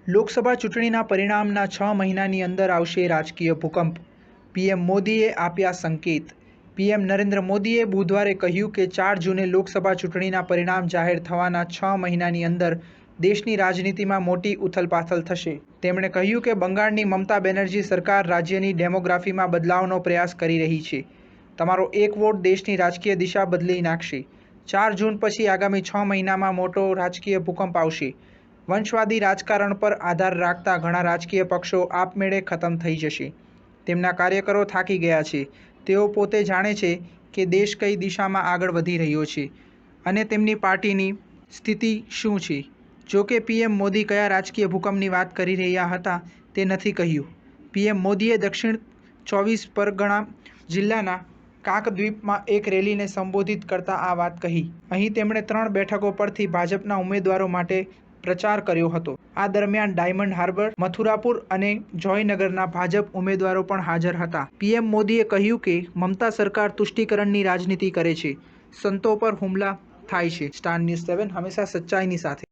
લોકસભા ચૂંટણીના પરિણામના 6 મહિનાની અંદર આવશે રાજકીય ભૂકંપ. પીએમ મોદીએ આપ્યા સંકેત. પીએમ નરેન્દ્ર મોદીએ બુધવારે કહ્યું કે 4 જૂને લોકસભા ચૂંટણીના પરિણામ જાહેર થવાના 6 મહિનાની અંદર દેશની રાજનીતિમાં મોટી ઉથલપાથલ થશે. તેમણે કહ્યું કે બંગાળની મમતા બેનર્જી સરકાર રાજ્યની ડેમોગ્રાફીમાં બદલાવનો પ્રયાસ કરી રહી છે. તમારો એક વોટ દેશની રાજકીય દિશા બદલી નાખશે. 4 જૂન પછી આગામી 6 મહિનામાં મોટો રાજકીય ભૂકંપ આવશે. વંશવાદી રાજકારણ પર આધાર રાખતા ઘણા રાજકીય પક્ષો આપમેળે ખતમ થઈ જશે. તેમના કાર્યકરો થાકી ગયા છે. તેઓ પોતે જાણે છે કે દેશ કઈ દિશામાં આગળ વધી રહ્યો છે અને તેમની પાર્ટીની સ્થિતિ શું છે. જો કે પીએમ મોદી કયા રાજકીય ભૂકંપની વાત કરી રહ્યા હતા તે નથી કહ્યું. પીએમ મોદીએ દક્ષિણ 24 પરગણા જિલ્લાના કાકદ્વીપમાં એક રેલીને સંબોધિત કરતા આ વાત કહી. અહીં તેમણે 3 બેઠકો પરથી ભાજપના ઉમેદવારો માટે પ્રચાર કર્યો હતો. આ દરમિયાન ડાયમંડ હાર્બર, મથુરાપુર અને જોયનગરના ભાજપ ઉમેદવારો પણ હાજર હતા. પીએમ મોદીએ કહ્યું કે મમતા સરકાર તુષ્ટિકરણની રાજનીતિ કરે છે. સંતો પર હુમલા થાય છે. સ્ટાર ન્યૂઝ 7 હંમેશા સચ્ચાઈની સાથે.